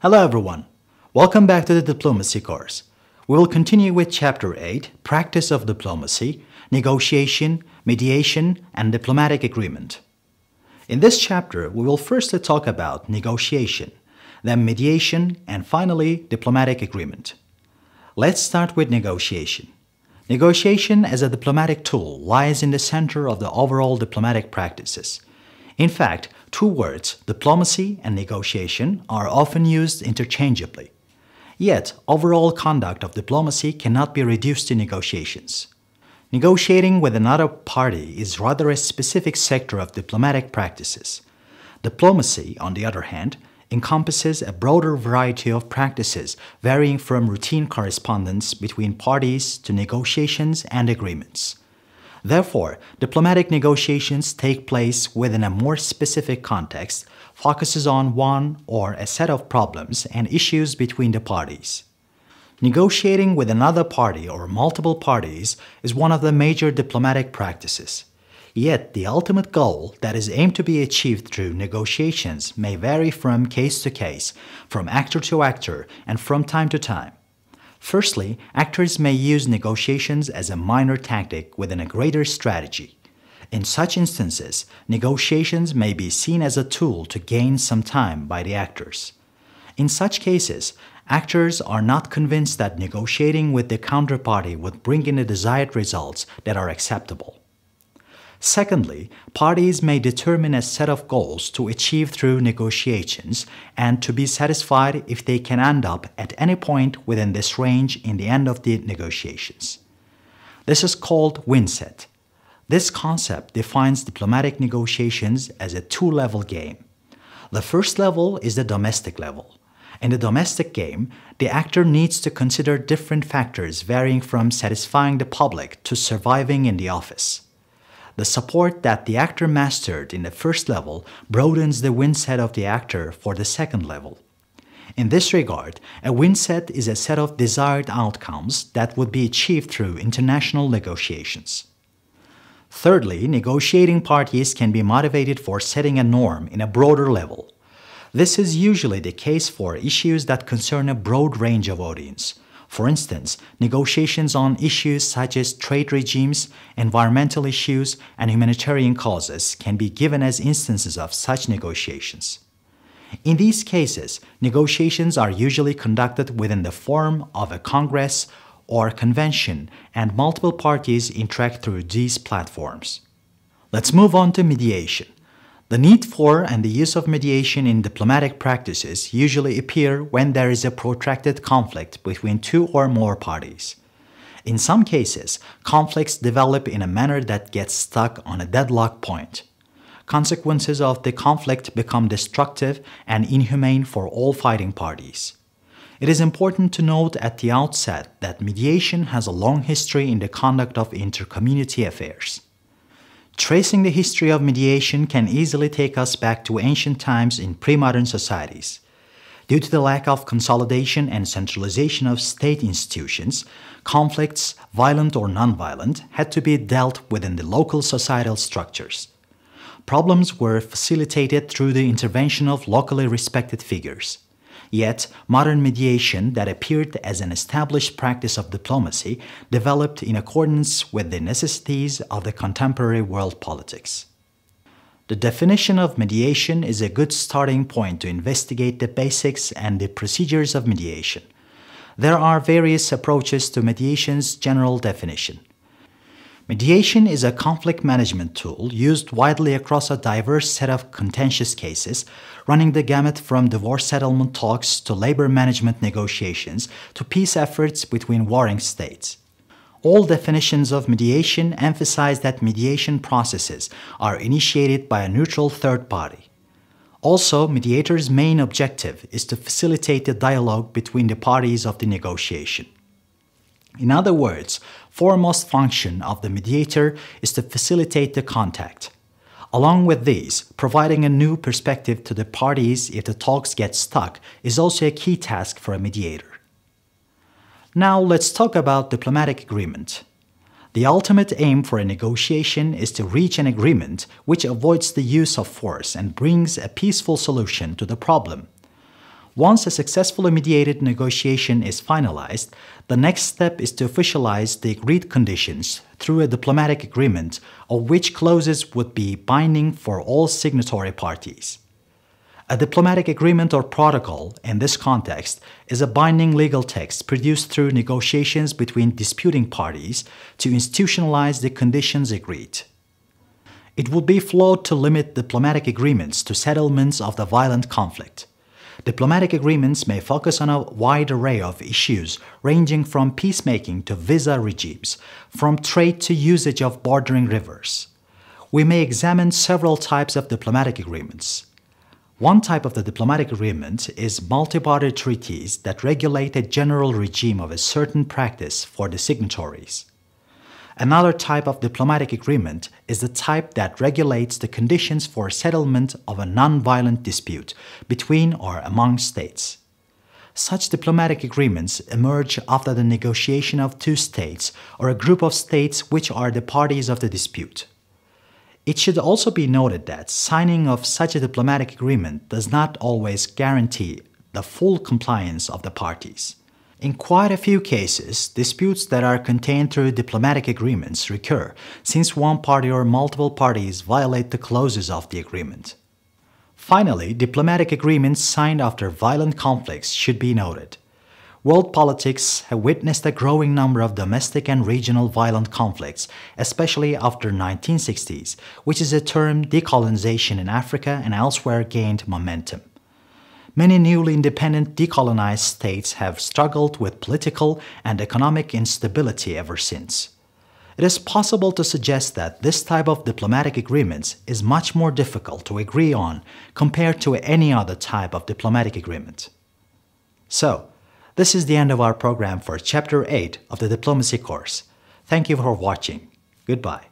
Hello everyone. Welcome back to the Diplomacy course. We will continue with Chapter 8, Practice of Diplomacy, Negotiation, Mediation, and Diplomatic Agreement. In this chapter, we will first talk about negotiation, then mediation, and finally diplomatic agreement. Let's start with negotiation. Negotiation as a diplomatic tool lies in the center of the overall diplomatic practices. In fact, two words, diplomacy and negotiation, are often used interchangeably. Yet, overall conduct of diplomacy cannot be reduced to negotiations. Negotiating with another party is rather a specific sector of diplomatic practices. Diplomacy, on the other hand, encompasses a broader variety of practices varying from routine correspondence between parties to negotiations and agreements. Therefore, diplomatic negotiations take place within a more specific context, focuses on one or a set of problems and issues between the parties. Negotiating with another party or multiple parties is one of the major diplomatic practices. Yet, the ultimate goal that is aimed to be achieved through negotiations may vary from case to case, from actor to actor, and from time to time. Firstly, actors may use negotiations as a minor tactic within a greater strategy. In such instances, negotiations may be seen as a tool to gain some time by the actors. In such cases, actors are not convinced that negotiating with the counterparty would bring in the desired results that are acceptable. Secondly, parties may determine a set of goals to achieve through negotiations and to be satisfied if they can end up at any point within this range in the end of the negotiations. This is called Winset. This concept defines diplomatic negotiations as a two-level game. The first level is the domestic level. In the domestic game, the actor needs to consider different factors varying from satisfying the public to surviving in the office. The support that the actor mastered in the first level broadens the win set of the actor for the second level. In this regard, a win set is a set of desired outcomes that would be achieved through international negotiations. Thirdly, negotiating parties can be motivated for setting a norm in a broader level. This is usually the case for issues that concern a broad range of audience. For instance, negotiations on issues such as trade regimes, environmental issues, and humanitarian causes can be given as instances of such negotiations. In these cases, negotiations are usually conducted within the form of a congress or convention, and multiple parties interact through these platforms. Let's move on to mediation. The need for and the use of mediation in diplomatic practices usually appear when there is a protracted conflict between two or more parties. In some cases, conflicts develop in a manner that gets stuck on a deadlock point. Consequences of the conflict become destructive and inhumane for all fighting parties. It is important to note at the outset that mediation has a long history in the conduct of inter-community affairs. Tracing the history of mediation can easily take us back to ancient times in pre-modern societies. Due to the lack of consolidation and centralization of state institutions, conflicts, violent or non-violent, had to be dealt within the local societal structures. Problems were facilitated through the intervention of locally respected figures. Yet, modern mediation that appeared as an established practice of diplomacy developed in accordance with the necessities of the contemporary world politics. The definition of mediation is a good starting point to investigate the basics and the procedures of mediation. There are various approaches to mediation's general definition. Mediation is a conflict management tool used widely across a diverse set of contentious cases, running the gamut from divorce settlement talks to labor management negotiations to peace efforts between warring states. All definitions of mediation emphasize that mediation processes are initiated by a neutral third party. Also, mediators' main objective is to facilitate the dialogue between the parties of the negotiation. In other words, foremost function of the mediator is to facilitate the contact. Along with these, providing a new perspective to the parties if the talks get stuck is also a key task for a mediator. Now let's talk about diplomatic agreement. The ultimate aim for a negotiation is to reach an agreement which avoids the use of force and brings a peaceful solution to the problem. Once a successfully mediated negotiation is finalized, the next step is to officialize the agreed conditions through a diplomatic agreement, of which clauses would be binding for all signatory parties. A diplomatic agreement or protocol, in this context, is a binding legal text produced through negotiations between disputing parties to institutionalize the conditions agreed. It would be flawed to limit diplomatic agreements to settlements of the violent conflict. Diplomatic agreements may focus on a wide array of issues ranging from peacemaking to visa regimes, from trade to usage of bordering rivers. We may examine several types of diplomatic agreements. One type of the diplomatic agreement is multi-party treaties that regulate a general regime of a certain practice for the signatories. Another type of diplomatic agreement is the type that regulates the conditions for settlement of a non-violent dispute between or among states. Such diplomatic agreements emerge after the negotiation of two states or a group of states which are the parties of the dispute. It should also be noted that signing of such a diplomatic agreement does not always guarantee the full compliance of the parties. In quite a few cases, disputes that are contained through diplomatic agreements recur since one party or multiple parties violate the clauses of the agreement. Finally, diplomatic agreements signed after violent conflicts should be noted. World politics have witnessed a growing number of domestic and regional violent conflicts, especially after 1960s, which is a term decolonization in Africa and elsewhere gained momentum. Many newly independent decolonized states have struggled with political and economic instability ever since. It is possible to suggest that this type of diplomatic agreements is much more difficult to agree on compared to any other type of diplomatic agreement. So, this is the end of our program for Chapter 8 of the Diplomacy course. Thank you for watching. Goodbye.